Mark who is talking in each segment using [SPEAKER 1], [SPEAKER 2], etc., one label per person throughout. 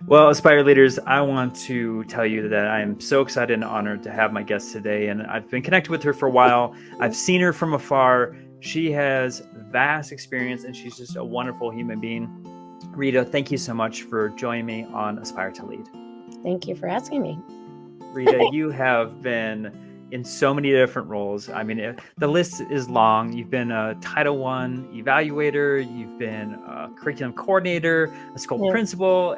[SPEAKER 1] Well, Aspire Leaders, I want to tell you that I'm so excited and honored to have my guest today. And I've been connected with her for a while. I've seen her from afar. She has vast experience and she's just a wonderful human being. Rita, thank you so much for joining me on Aspire to Lead.
[SPEAKER 2] Thank you for asking me.
[SPEAKER 1] Rita, you have been in so many different roles. I mean, the list is long. You've been a Title I evaluator, you've been a curriculum coordinator, a school principal,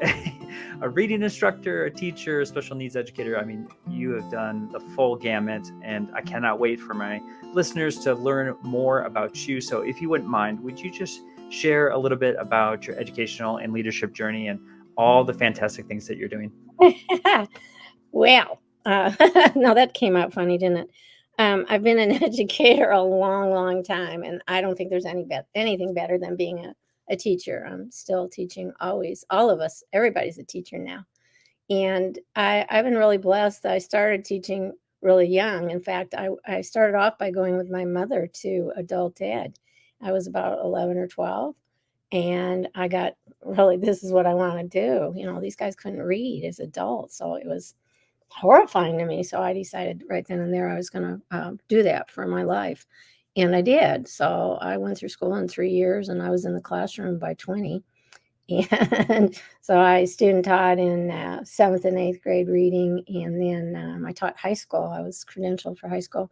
[SPEAKER 1] a reading instructor, a teacher, a special needs educator. I mean, you have done the full gamut, and I cannot wait for my listeners to learn more about you. So if you wouldn't mind, would you just share a little bit about your educational and leadership journey and all the fantastic things that you're doing?
[SPEAKER 2] Well, now that came out funny, didn't it? I've been an educator a long, long time, and I don't think there's anything better than being a teacher. I'm still teaching always. All of us, everybody's a teacher now. And I've been really blessed. I started teaching really young. In fact, I started off by going with my mother to adult ed. I was about 11 or 12. And I got really, this is what I want to do. These guys couldn't read as adults. So it was horrifying to me. So I decided right then and there I was going to do that for my life. And I did. So I went through school in 3 years and I was in the classroom by 20. And so I student taught in 7th and 8th grade reading. And then I taught high school. I was credentialed for high school.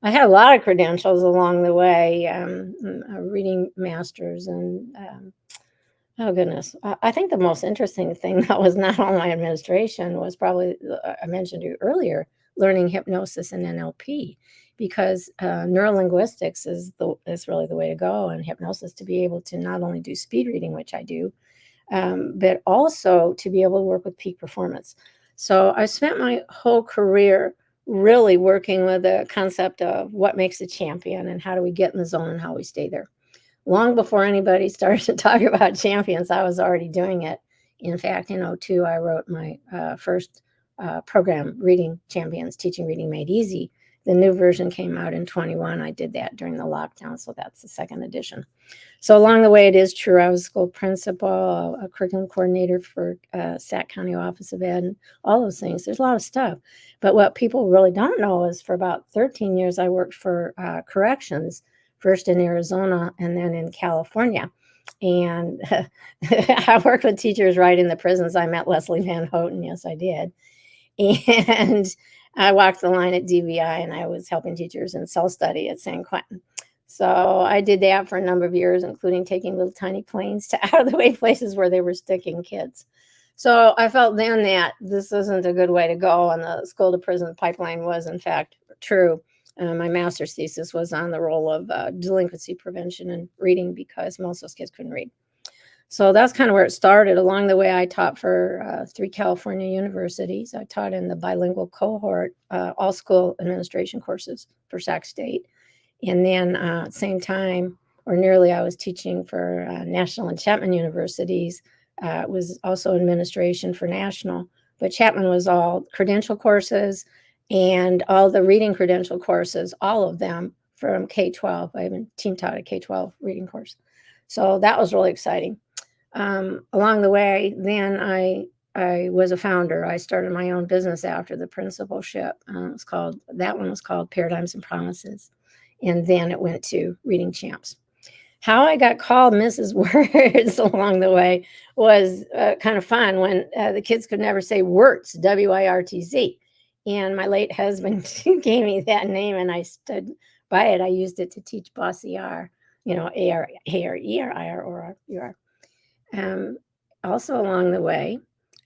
[SPEAKER 2] I had a lot of credentials along the way, reading masters and oh goodness. I think the most interesting thing that was not on my administration was probably, I mentioned you earlier, learning hypnosis and NLP, because neurolinguistics is really the way to go, and hypnosis to be able to not only do speed reading, which I do, but also to be able to work with peak performance. So I spent my whole career really working with the concept of what makes a champion and how do we get in the zone and how we stay there. Long before anybody started to talk about champions, I was already doing it. In fact, in 2002, I wrote my first program, Reading Champions, Teaching Reading Made Easy. The new version came out in 21. I did that during the lockdown, so that's the second edition. So along the way, it is true. I was a school principal, a curriculum coordinator for Sac County Office of Ed, and all those things. There's a lot of stuff. But what people really don't know is for about 13 years, I worked for corrections, first in Arizona and then in California. And I worked with teachers right in the prisons. I met Leslie Van Houten. Yes, I did. And I walked the line at DVI, and I was helping teachers in cell study at San Quentin. So I did that for a number of years, including taking little tiny planes to out of the way places where they were sticking kids. So I felt then that this isn't a good way to go, and the school to prison pipeline was, in fact, true. My master's thesis was on the role of delinquency prevention and reading, because most of those kids couldn't read. So that's kind of where it started. Along the way, I taught for 3 California universities. I taught in the bilingual cohort, all school administration courses for Sac State. And then at the same time, or nearly, I was teaching for National and Chapman universities. It was also administration for National, but Chapman was all credential courses and all the reading credential courses, all of them from K-12. I even team taught a K-12 reading course. So that was really exciting. Along the way, then I was a founder. I started my own business after the principalship. That one was called Paradigms and Promises. And then it went to Reading Champs. How I got called Mrs. Wirtz along the way was kind of fun when the kids could never say Wirtz, W-I-R-T-Z. And my late husband gave me that name, and I stood by it. I used it to teach Bossy R, A-R-E-R-I-R or U-R. Also along the way,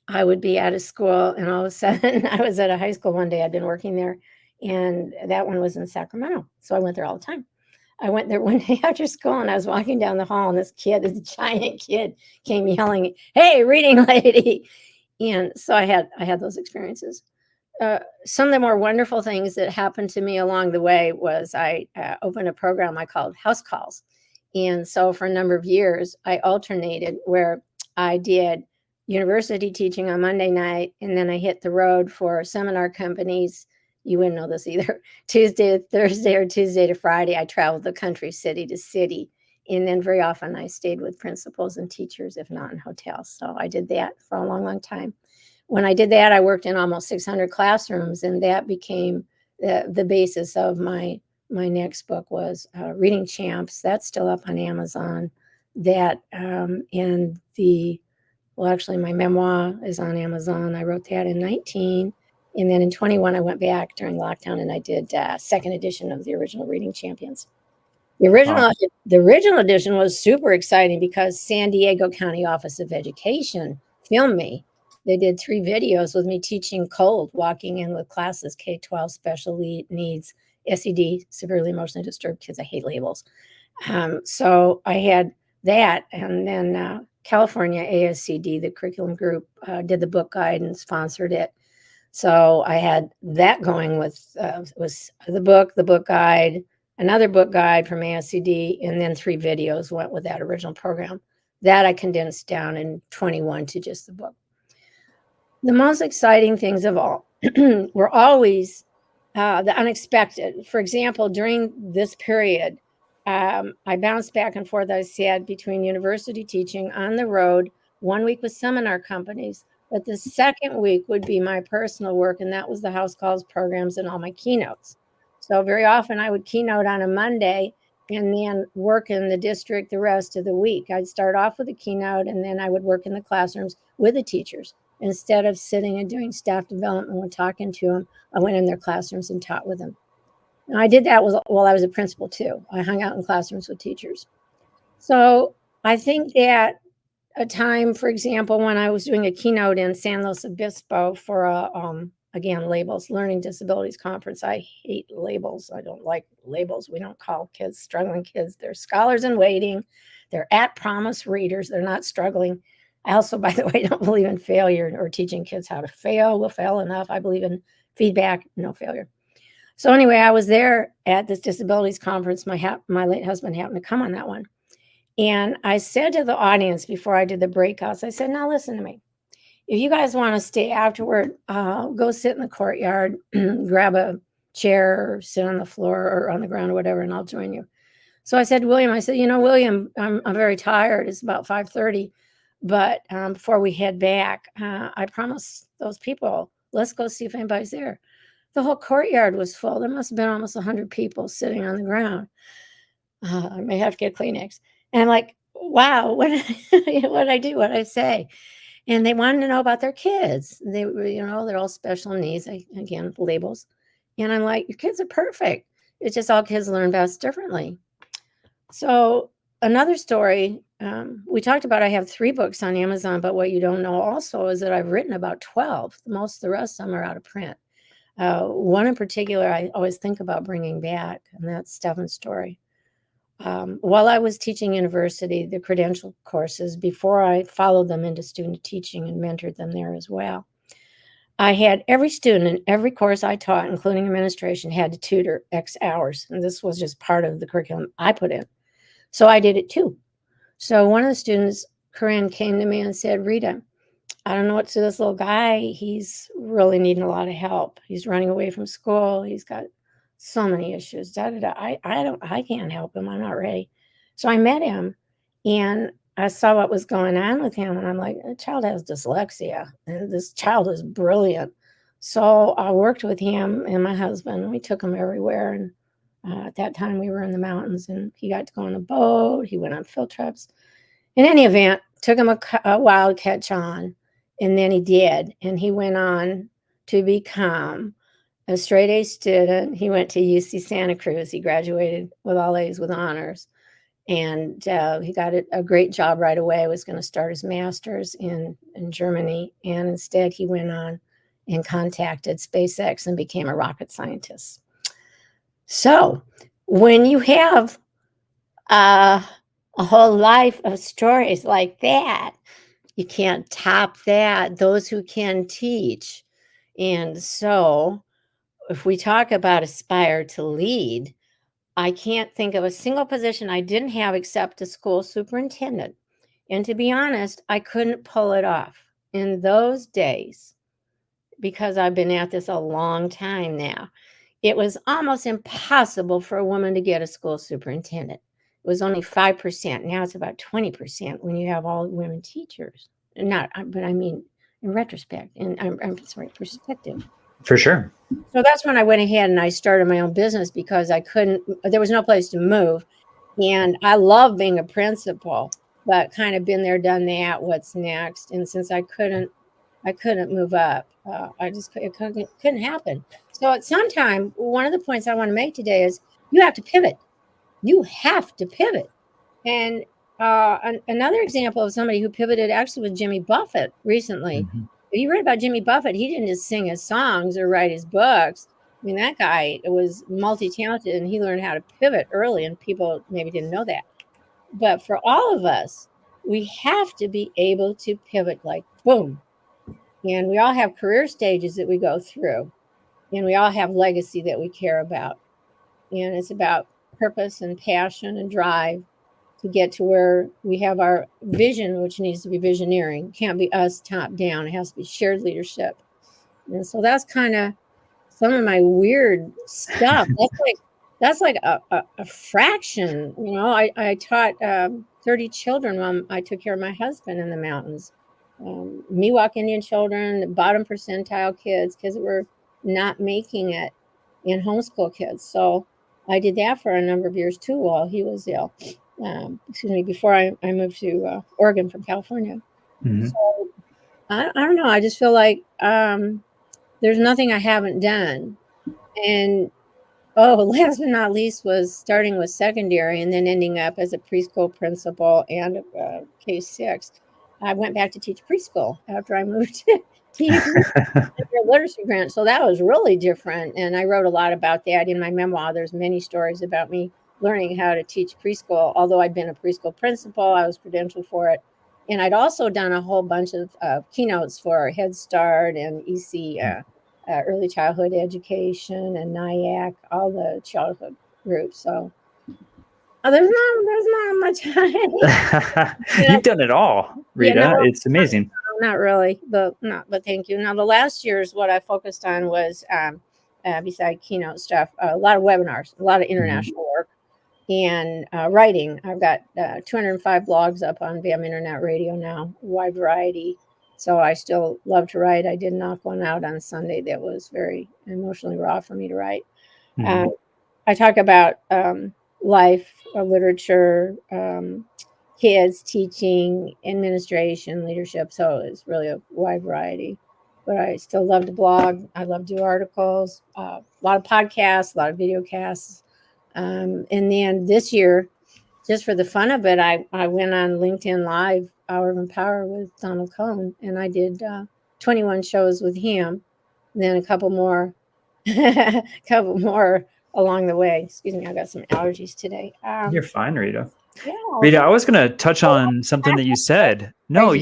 [SPEAKER 2] I would be at a school, and all of a sudden I was at a high school one day. I'd been working there, and that one was in Sacramento. So I went there all the time. I went there one day after school, and I was walking down the hall, and this giant kid came yelling, "Hey, reading lady." And so I had those experiences. Some of the more wonderful things that happened to me along the way was I opened a program I called House Calls. And so for a number of years, I alternated where I did university teaching on Monday night, and then I hit the road for seminar companies. You wouldn't know this either. Tuesday to Thursday or Tuesday to Friday, I traveled the country, city to city, And then very often I stayed with principals and teachers, if not in hotels. So I did that for a long, long time. When I did that, I worked in almost 600 classrooms, and that became the basis of my next book was Reading Champs. That's still up on Amazon. That and well, actually, my memoir is on Amazon. I wrote that in 19. And then in 21, I went back during lockdown and I did second edition of the original Reading Champions. The original edition was super exciting because San Diego County Office of Education filmed me. They did 3 videos with me teaching cold, walking in with classes, K-12 special needs, SED, severely emotionally disturbed kids. I hate labels. So I had that, and then California ASCD, the curriculum group, did the book guide and sponsored it. So I had that going with was the book guide, another book guide from ASCD, and then 3 videos went with that original program. That I condensed down in 21 to just the book. The most exciting things of all were always the unexpected. For example, during this period, I bounced back and forth, I said, between university teaching on the road, 1 week with seminar companies, but the second week would be my personal work, and that was the house calls, programs, and all my keynotes. So very often I would keynote on a Monday and then work in the district the rest of the week. I'd start off with a keynote, and then I would work in the classrooms with the teachers. Instead of sitting and doing staff development when talking to them, I went in their classrooms and taught with them. And I did that while I was a principal too. I hung out in classrooms with teachers. So I think that a time, for example, when I was doing a keynote in San Luis Obispo for again, labels, learning disabilities conference. I hate labels. I don't like labels. We don't call kids struggling kids. They're scholars in waiting. They're at promise readers. They're not struggling. I also, by the way, don't believe in failure or teaching kids how to fail. We'll fail enough. I believe in feedback, no failure. So anyway, I was there at this disabilities conference. My late husband happened to come on that one. And I said to the audience before I did the breakouts, I said, now listen to me. If you guys want to stay afterward, go sit in the courtyard, grab a chair, or sit on the floor or on the ground or whatever, and I'll join you. So I said, William, William, I'm very tired. It's about 5:30. But before we head back, I promised those people, let's go see if anybody's there. The whole courtyard was full. There must have been almost 100 people sitting on the ground. I may have to get Kleenex. And I'm like, wow, what did I do? What did I say? And they wanted to know about their kids. They were, they're all special needs. Again, labels. And I'm like, your kids are perfect. It's just all kids learn best differently. So another story, we talked about, I have 3 books on Amazon, but what you don't know also is that I've written about 12. Most of the rest of them are out of print. One in particular, I always think about bringing back, and that's Stefan's story. While I was teaching university, the credential courses, before I followed them into student teaching and mentored them there as well, I had every student in every course I taught, including administration, had to tutor X hours. And this was just part of the curriculum I put in. So I did it too. So one of the students, Corinne, came to me and said, Rita, I don't know what to do with this little guy. He's really needing a lot of help. He's running away from school. He's got so many issues. I can't help him. I'm not ready. So I met him and I saw what was going on with him. And I'm like, the child has dyslexia and this child is brilliant. So I worked with him and my husband. We took him everywhere. And at that time we were in the mountains and he got to go on a boat. He went on field trips. In any event, took him a while to catch on. And then he did. And he went on to become a straight A student. He went to UC Santa Cruz. He graduated with all A's with honors. And he got a great job right away. Was going to start his master's in Germany. And instead he went on and contacted SpaceX and became a rocket scientist. So when you have a whole life of stories like that, you can't top that. Those who can teach. And so if we talk about aspire to lead, I can't think of a single position I didn't have except a school superintendent. And to be honest, I couldn't pull it off in those days because I've been at this a long time now. It was almost impossible for a woman to get a school superintendent. was only 5%. Now it's about 20% when you have all women teachers. Not, but I mean, in retrospect, and I'm sorry, perspective.
[SPEAKER 1] For sure.
[SPEAKER 2] So that's when I went ahead and I started my own business because there was no place to move. And I love being a principal, but kind of been there, done that, what's next. And since I couldn't move up, it couldn't happen. So at some time, one of the points I want to make today is you have to pivot. You have to pivot. And another example of somebody who pivoted actually was Jimmy Buffett recently.
[SPEAKER 1] Mhm.
[SPEAKER 2] If you read about Jimmy Buffett, he didn't just sing his songs or write his books. I mean, that guy was multi-talented and he learned how to pivot early, and people maybe didn't know that. But for all of us, we have to be able to pivot like boom. And we all have career stages that we go through, and we all have legacy that we care about. And it's about purpose and passion and drive to get to where we have our vision, which needs to be visioneering. It can't be us top down. It has to be shared leadership. And so that's kind of some of my weird stuff. That's like a fraction. You know, I taught 30 children when I took care of my husband in the mountains. Miwok Indian children, bottom percentile kids that were not making it, in homeschool kids. So I did that for a number of years too while he was ill. Before I moved to Oregon from California.
[SPEAKER 1] Mhm.
[SPEAKER 2] So I don't know. I just feel like there's nothing I haven't done. And last but not least was starting with secondary and then ending up as a preschool principal and K-6. I went back to teach preschool after I moved to a literacy grant. So that was really different. And I wrote a lot about that in my memoir. There's many stories about me learning how to teach preschool. Although I'd been a preschool principal, I was credentialed for it. And I'd also done a whole bunch of keynotes for Head Start and EC, early childhood education, and NIAC, all the childhood groups. So there's not much.
[SPEAKER 1] You've done it all, Rita.
[SPEAKER 2] Yeah, no,
[SPEAKER 1] it's amazing.
[SPEAKER 2] not really, but thank you. Now, the last year's what I focused on was, beside keynote stuff, a lot of webinars, a lot of international work, and writing. I've got 205 blogs up on BAM Internet Radio now, wide variety. So I still love to write. I did knock one out on Sunday that was very emotionally raw for me to write. I talk about life, literature, kids, teaching, administration, leadership. So it's really a wide variety. But I still love to blog. I love to do articles, a lot of podcasts, a lot of video casts. And then this year, just for the fun of it, I went on LinkedIn Live, Hour of Empower with Donald Cohn, and I did 21 shows with him, and then a couple more along the way. Excuse me, I got some allergies today.
[SPEAKER 1] You're fine, Rita.
[SPEAKER 2] Yeah,
[SPEAKER 1] Rita, I was going to touch on something that you said. No,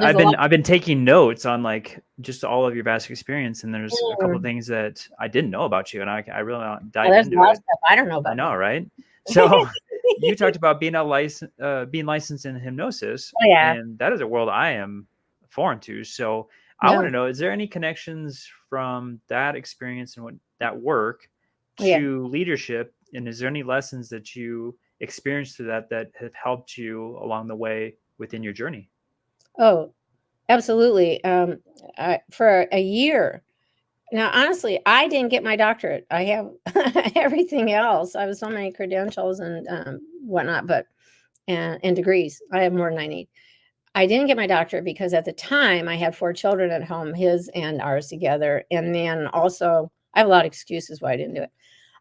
[SPEAKER 1] I've been taking notes on like just all of your vast experience, and there's a couple of things that I didn't know about you, and I really want to dive into it.
[SPEAKER 2] Stuff I don't know about.
[SPEAKER 1] I know, right? So you talked about being licensed in hypnosis, and that is a world I am foreign to. So I want to know: is there any connections from that experience and that work to leadership, and is there any lessons that you experienced through that have helped you along the way within your journey?
[SPEAKER 2] Oh, absolutely. For a year. Now, honestly, I didn't get my doctorate. I have everything else. I have so many credentials and whatnot, and degrees. I have more than I need. I didn't get my doctorate because at the time I had 4 children at home, his and ours together. And then also, I have a lot of excuses why I didn't do it.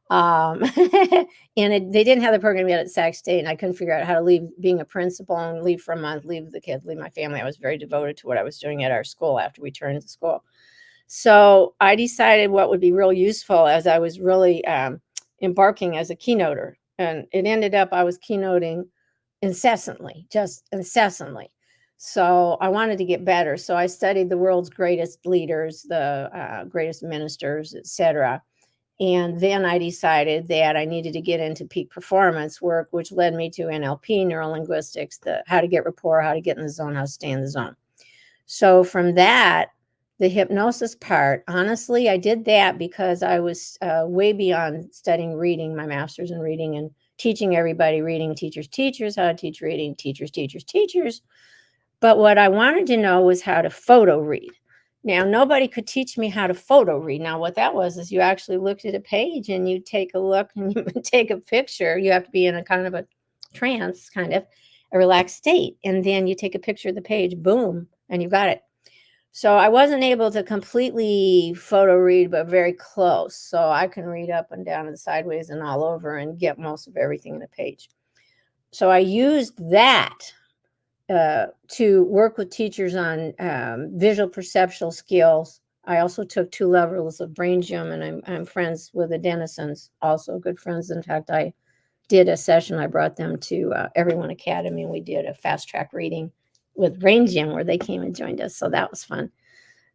[SPEAKER 2] And they didn't have the program yet at Sac State, and I couldn't figure out how to leave being a principal and leave for a month, leave the kids, leave my family. I was very devoted to what I was doing at our school after we turned to school. So I decided what would be real useful as I was really embarking as a keynoter. And it ended up I was keynoting incessantly, just incessantly. So I wanted to get better. So I studied the world's greatest leaders, the greatest ministers, etc. And then I decided that I needed to get into peak performance work, which led me to NLP, neurolinguistics, how to get rapport, how to get in the zone, how to stay in the zone. So from that, the hypnosis part, honestly, I did that because I was way beyond studying reading, my master's in reading and teaching everybody reading, teachers, how to teach reading, teachers. But what I wanted to know was how to photo read. Now, nobody could teach me how to photo read. Now, what that was is you actually looked at a page and you take a look and you take a picture. You have to be in a kind of a trance, kind of a relaxed state. And then you take a picture of the page, boom, and you got it. So I wasn't able to completely photo read, but very close. So I can read up and down and sideways and all over and get most of everything in a page. So I used that to work with teachers on visual perceptual skills. I also took 2 levels of brain gym, and I'm friends with the Dennisons, also good friends. In fact, I did a session. I brought them to Everyone Academy, and we did a fast track reading with brain gym where they came and joined us. So that was fun.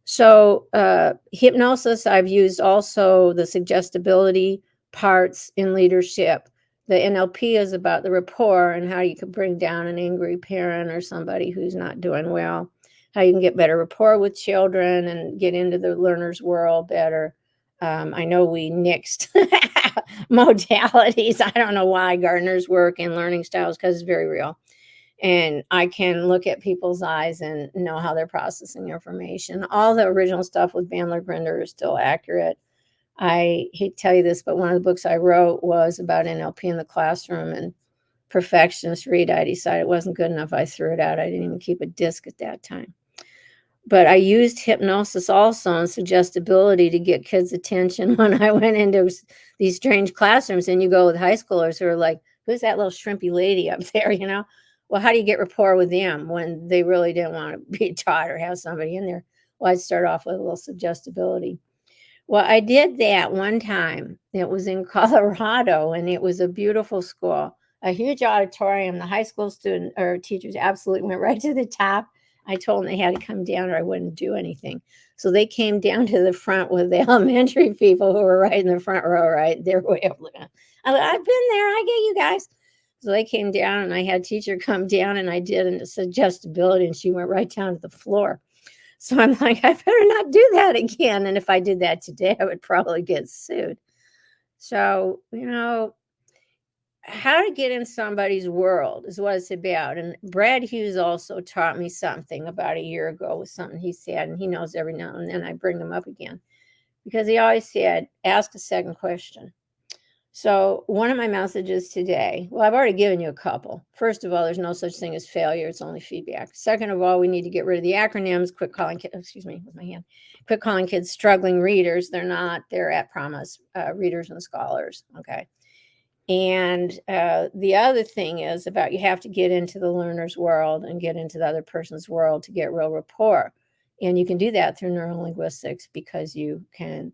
[SPEAKER 2] So hypnosis, I've used also the suggestibility parts in leadership. The NLP is about the rapport and how you can bring down an angry parent or somebody who's not doing well, how you can get better rapport with children and get into the learner's world better. I know we nixed modalities. I don't know why Gardner's work and learning styles, because it's very real. And I can look at people's eyes and know how they're processing information. All the original stuff with Bandler Grinder is still accurate. I hate to tell you this, but one of the books I wrote was about NLP in the classroom, and perfectionist Rita, I decided it wasn't good enough. I threw it out. I didn't even keep a disc at that time. But I used hypnosis also and suggestibility to get kids' attention when I went into these strange classrooms. And you go with high schoolers who are like, who's that little shrimpy lady up there, you know? Well, how do you get rapport with them when they really didn't want to be taught or have somebody in there? Well, I'd start off with a little suggestibility. Well, I did that one time. It was in Colorado, and it was a beautiful school, a huge auditorium. The high school student or teachers absolutely went right to the top. I told them they had to come down or I wouldn't do anything. So they came down to the front with the elementary people who were right in the front row, right? They're way up there. I've been there. I get you guys. So they came down, and I had a teacher come down, and I did a suggestibility, and she went right down to the floor. So I'm like, I better not do that again. And if I did that today, I would probably get sued. So, how to get in somebody's world is what it's about. And Brad Hughes also taught me something about a year ago with something he said, and he knows every now and then I bring him up again, because he always said, ask a second question. So one of my messages today, well, I've already given you a couple. First of all, there's no such thing as failure. It's only feedback. Second of all, we need to get rid of the acronyms. Quit calling kids struggling readers. They're not. They're at promise readers and scholars. Okay. And the other thing is about you have to get into the learner's world and get into the other person's world to get real rapport. And you can do that through neurolinguistics, because you can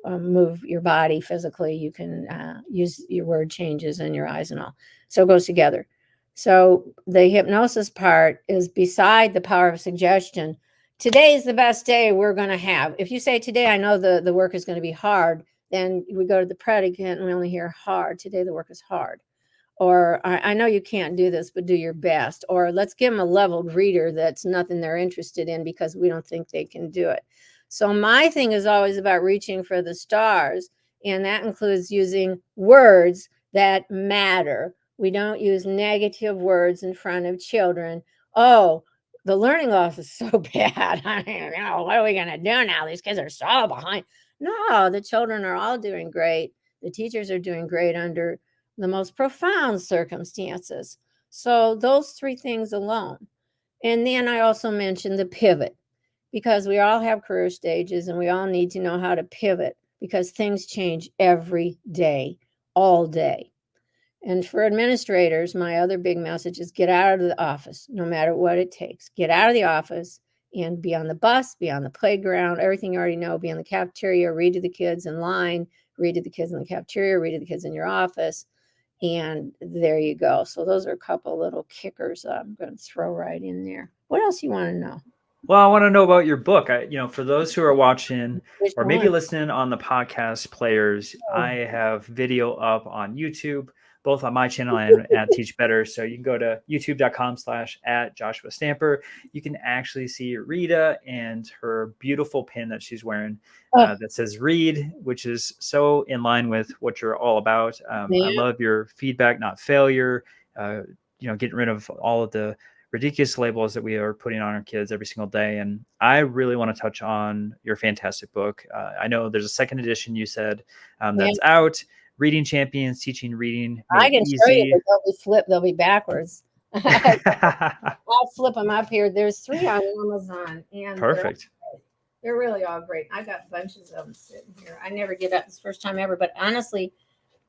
[SPEAKER 2] move your body physically. You can use your word changes and your eyes and all. So it goes together. So the hypnosis part is beside the power of suggestion. Today is the best day we're going to have. If you say today, I know the work is going to be hard, then we go to the predicate and we only hear hard. Today the work is hard. Or I know you can't do this, but do your best. Or let's give them a leveled reader that's nothing they're interested in because we don't think they can do it. So my thing is always about reaching for the stars, and that includes using words that matter. We don't use negative words in front of children. Oh, the learning loss is so bad. What are we going to do now? These kids are so behind. No, the children are all doing great. The teachers are doing great under the most profound circumstances. So those 3 things alone. And then I also mentioned the pivot, because we all have career stages and we all need to know how to pivot, because things change every day, all day. And for administrators, my other big message is get out of the office, no matter what it takes. Get out of the office and be on the bus, be on the playground, everything you already know, be in the cafeteria, read to the kids in line, read to the kids in the cafeteria, read to the kids in your office. And there you go. So those are a couple little kickers I'm going to throw right in there. What else you want to know?
[SPEAKER 1] Well, I want to know about your book. For those who are watching
[SPEAKER 2] Which
[SPEAKER 1] or maybe
[SPEAKER 2] one?
[SPEAKER 1] listening on the podcast players, I have video up on YouTube both on my channel and at Teach Better. So you can go to youtube.com/@JoshuaStamper. You can actually see Rita and her beautiful pin that she's wearing that says read, which is so in line with what you're all about. I love your feedback, not failure. Getting rid of all of the ridiculous labels that we are putting on our kids every single day. And I really want to touch on your fantastic book. I know there's a second edition, you said, that's out. Reading Champions, Teaching Reading Made
[SPEAKER 2] I can
[SPEAKER 1] Easy.
[SPEAKER 2] show you, but they'll be flipped. They'll be backwards. I'll flip them up here. There's 3 on Amazon. And
[SPEAKER 1] perfect.
[SPEAKER 2] They're really all great. I got bunches of them sitting here. I never get up this first time ever, but honestly,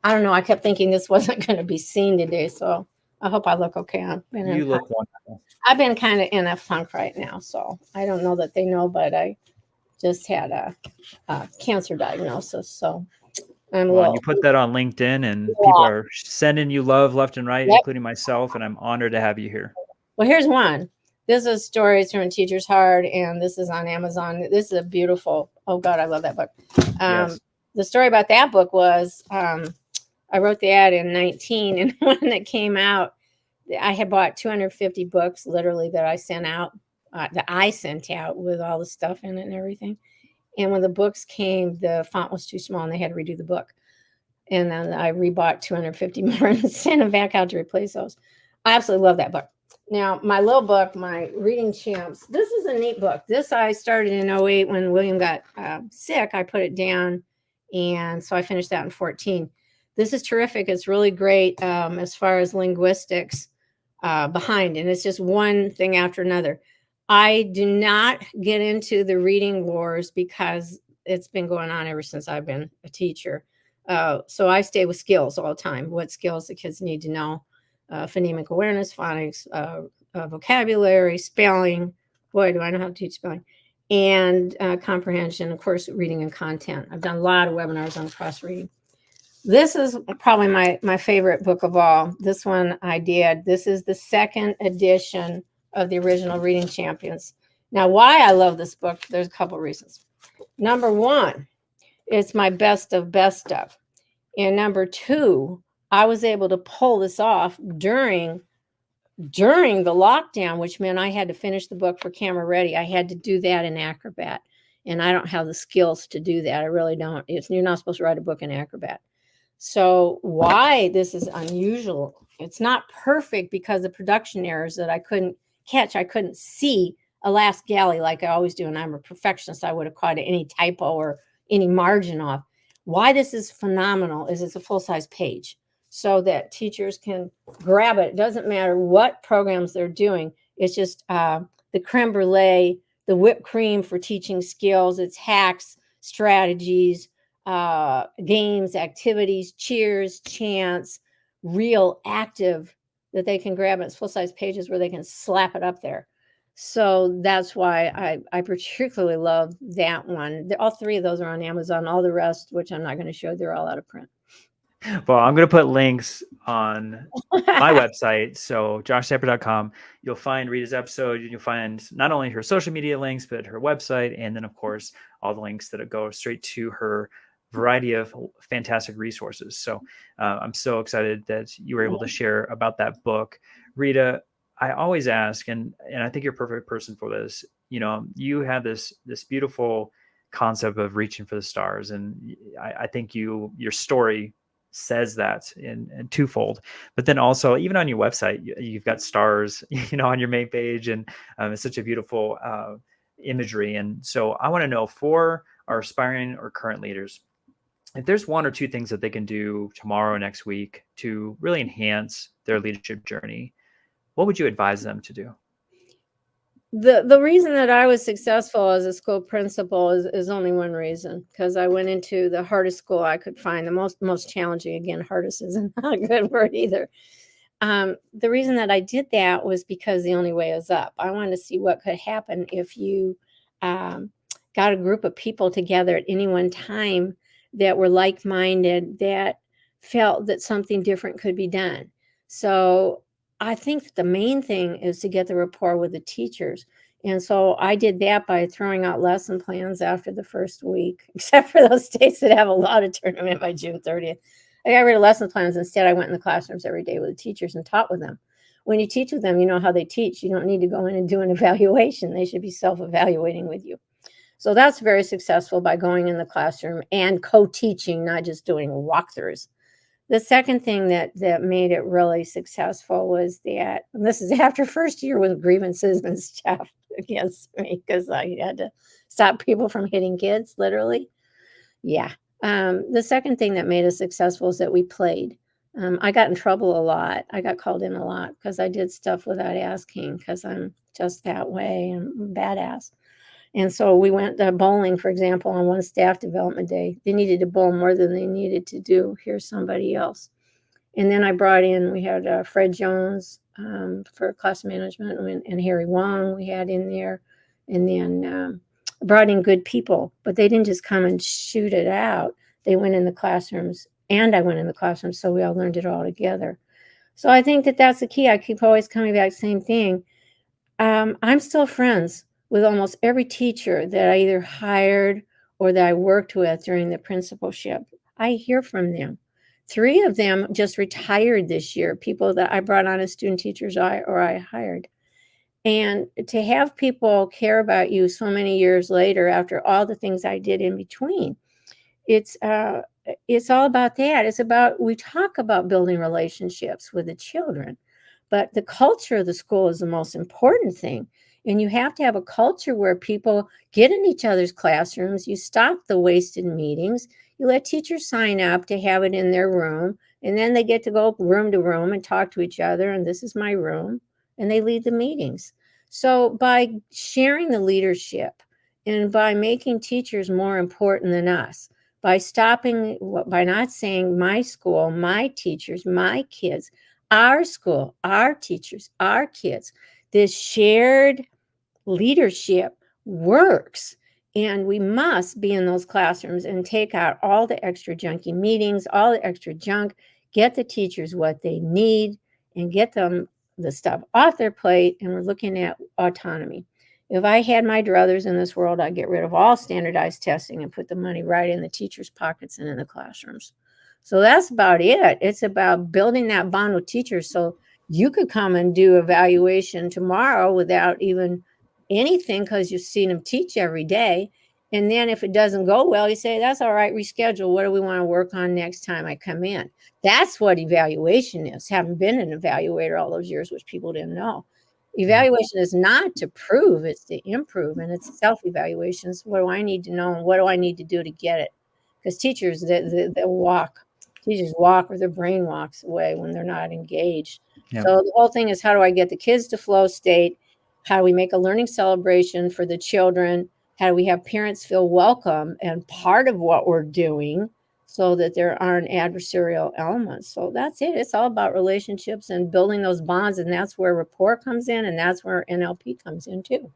[SPEAKER 2] I don't know. I kept thinking this wasn't going to be seen today, so I hope I look okay.
[SPEAKER 1] You look wonderful.
[SPEAKER 2] I've been kind of in a funk right now, so I don't know that they know, but I just had a cancer diagnosis, so
[SPEAKER 1] you put that on LinkedIn, and people are sending you love left and right, including myself, and I'm honored to have you here.
[SPEAKER 2] Well, here's one. This is Stories from a Teacher's Heart, and this is on Amazon. This is a beautiful, oh God, I love that book.
[SPEAKER 1] Yes.
[SPEAKER 2] The story about that book was I wrote the ad in 19, and when it came out, I had bought 250 books, literally, that I sent out with all the stuff in it and everything. And when the books came, the font was too small, and they had to redo the book. And then I rebought 250 more and sent them back out to replace those. I absolutely love that book. Now, my little book, my Reading Champs, this is a neat book. This I started in 08 when William got sick. I put it down, and so I finished that in 14. This is terrific. It's really great as far as linguistics behind, and it's just one thing after another. I do not get into the reading wars because it's been going on ever since I've been a teacher. So I stay with skills all the time. What skills the kids need to know. Phonemic awareness, phonics, vocabulary, spelling. Boy, do I know how to teach spelling. And comprehension, of course, reading and content. I've done a lot of webinars on cross-reading. This is probably my favorite book of all. This one I did. This is the second edition of the original Reading Champions. Now, why I love this book, there's a couple reasons. Number one, it's my best of best of. And number two, I was able to pull this off during the lockdown, which meant I had to finish the book for camera ready. I had to do that in Acrobat, and I don't have the skills to do that. I really don't. You're not supposed to write a book in Acrobat. So why this is unusual, it's not perfect because of production errors that I couldn't catch. I couldn't see a last galley like I always do, and I'm a perfectionist. I would have caught any typo or any margin off. Why this is phenomenal is it's a full-size page, so that teachers can grab it. It doesn't matter what programs they're doing. It's just the creme brulee, the whipped cream for teaching skills. It's hacks, strategies, games, activities, cheers, chants, real active that they can grab. It's full-size pages where they can slap it up there. So that's why I particularly love that one. All 3 of those are on Amazon. All the rest, which I'm not going to show, they're all out of print.
[SPEAKER 1] Well, I'm going to put links on my website. So joshstamper.com, you'll find Rita's episode. You'll find not only her social media links, but her website. And then, of course, all the links that go straight to her variety of fantastic resources. So I'm so excited that you were able to share about that book. Rita, I always ask, and I think you're a perfect person for this. You have this beautiful concept of reaching for the stars. And I think your story says that in twofold, but then also even on your website, you've got stars, on your main page, and it's such a beautiful imagery. And so I want to know, for our aspiring or current leaders, if there's 1 or 2 things that they can do tomorrow, next week, to really enhance their leadership journey, what would you advise them to do?
[SPEAKER 2] The reason that I was successful as a school principal is only one reason, because I went into the hardest school I could find, the most challenging. Again, hardest isn't a good word either. The reason that I did that was because the only way is up. I wanted to see what could happen if you got a group of people together at any one time that were like-minded, that felt that something different could be done. So I think that the main thing is to get the rapport with the teachers. And so I did that by throwing out lesson plans after the first week, except for those states that have a lot of tournament by June 30th. I got rid of lesson plans. Instead, I went in the classrooms every day with the teachers and taught with them. When you teach with them, you know how they teach. You don't need to go in and do an evaluation. They should be self-evaluating with you. So that's very successful by going in the classroom and co-teaching, not just doing walkthroughs. The second thing that made it really successful was that, and this is after first year with grievances and stuff against me because I had to stop people from hitting kids, literally. Yeah. The second thing that made us successful is that we played. I got in trouble a lot. I got called in a lot because I did stuff without asking because I'm just that way. I'm badass. And so we went bowling, for example, on one staff development day. They needed to bowl more than they needed to do. Here's somebody else. And then I brought in, we had Fred Jones for class management and Harry Wong we had in there. And then brought in good people, but they didn't just come and shoot it out. They went in the classrooms and I went in the classrooms. So we all learned it all together. So I think that that's the key. I keep always coming back, same thing. I'm still friends with almost every teacher that I either hired or that I worked with during the principalship. I hear from them. 3 of them just retired this year, people that I brought on as student teachers or I hired. And to have people care about you so many years later after all the things I did in between, it's all about that. It's about, we talk about building relationships with the children, but the culture of the school is the most important thing. And you have to have a culture where people get in each other's classrooms. You stop the wasted meetings. You let teachers sign up to have it in their room. And then they get to go room to room and talk to each other. And this is my room. And they lead the meetings. So by sharing the leadership and by making teachers more important than us, by not saying my school, my teachers, my kids, our school, our teachers, our kids, this shared leadership works. And we must be in those classrooms and take out all the extra junky meetings, all the extra junk, get the teachers what they need and get them the stuff off their plate. And we're looking at autonomy. If I had my druthers in this world, I'd get rid of all standardized testing and put the money right in the teachers' pockets and in the classrooms. So that's about it. It's about building that bond with teachers so you could come and do evaluation tomorrow without even anything because you've seen them teach every day. And then if it doesn't go well, you say, that's all right, reschedule. What do we want to work on next time I come in? That's what evaluation is. Haven't been an evaluator all those years, which people didn't know. Evaluation is not to prove, it's to improve, and it's self-evaluations. What do I need to know, and what do I need to do to get it? Because teachers, they walk. Teachers walk or their brain walks away when they're not engaged.
[SPEAKER 1] Yep.
[SPEAKER 2] So the whole thing is, how do I get the kids to flow state? How do we make a learning celebration for the children? How do we have parents feel welcome and part of what we're doing so that there aren't adversarial elements? So that's it. It's all about relationships and building those bonds. And that's where rapport comes in. And that's where NLP comes in too.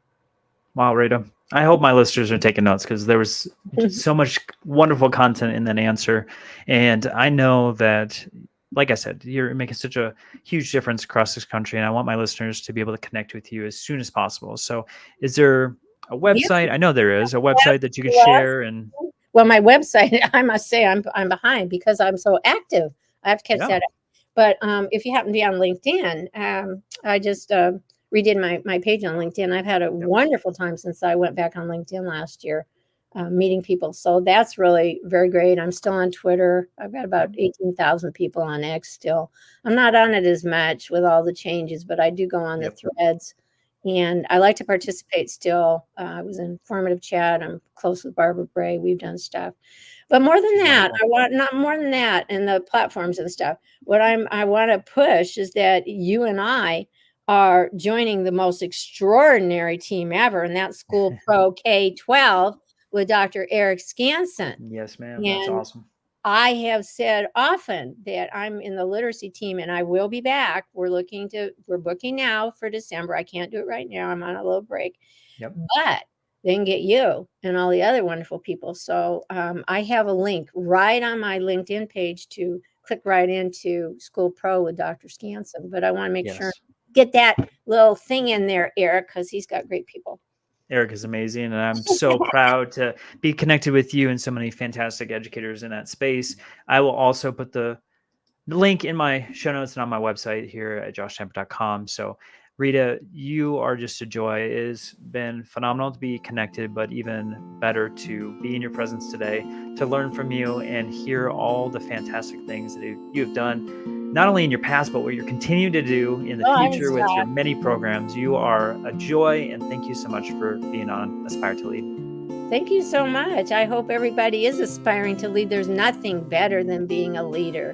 [SPEAKER 1] Wow, Rita. I hope my listeners are taking notes because there was so much wonderful content in that answer. And I know that, like I said, you're making such a huge difference across this country. And I want my listeners to be able to connect with you as soon as possible. So is there a website?
[SPEAKER 2] Yeah.
[SPEAKER 1] I know there is a website that you could share. And
[SPEAKER 2] well, my website, I must say I'm behind because I'm so active. I have to catch that up. But if you happen to be on LinkedIn, I just redid my page on LinkedIn. I've had a wonderful time since I went back on LinkedIn last year, meeting people. So that's really very great. I'm still on Twitter. I've got about 18,000 people on X still. I'm not on it as much with all the changes, but I do go on the threads. And I like to participate still. I was in formative chat. I'm close with Barbara Bray. We've done stuff. But more than that, I want not more than that and the platforms and stuff. What I want to push is that you and I are joining the most extraordinary team ever, and that's School Pro K-12 with Dr. Eric Skansen.
[SPEAKER 1] Yes, ma'am. That's awesome.
[SPEAKER 2] I have said often that I'm in the literacy team and I will be back. We're booking now for December. I can't do it right now. I'm on a little break. But they can get you and all the other wonderful people. So I have a link right on my LinkedIn page to click right into School Pro with Dr. Skansen. But I want to make sure, get that little thing in there, Eric, because he's got great people.
[SPEAKER 1] Erica's amazing, and I'm so proud to be connected with you and so many fantastic educators in that space. I will also put the link in my show notes and on my website here at joshtamper.com. So, Rita, you are just a joy. It has been phenomenal to be connected, but even better to be in your presence today, to learn from you and hear all the fantastic things that you have done, not only in your past, but what you're continuing to do in the
[SPEAKER 2] Oh, I haven't
[SPEAKER 1] future with your
[SPEAKER 2] stopped.
[SPEAKER 1] many programs. You are a joy, and thank you so much for being on Aspire to Lead.
[SPEAKER 2] Thank you so much. I hope everybody is aspiring to lead. There's nothing better than being a leader.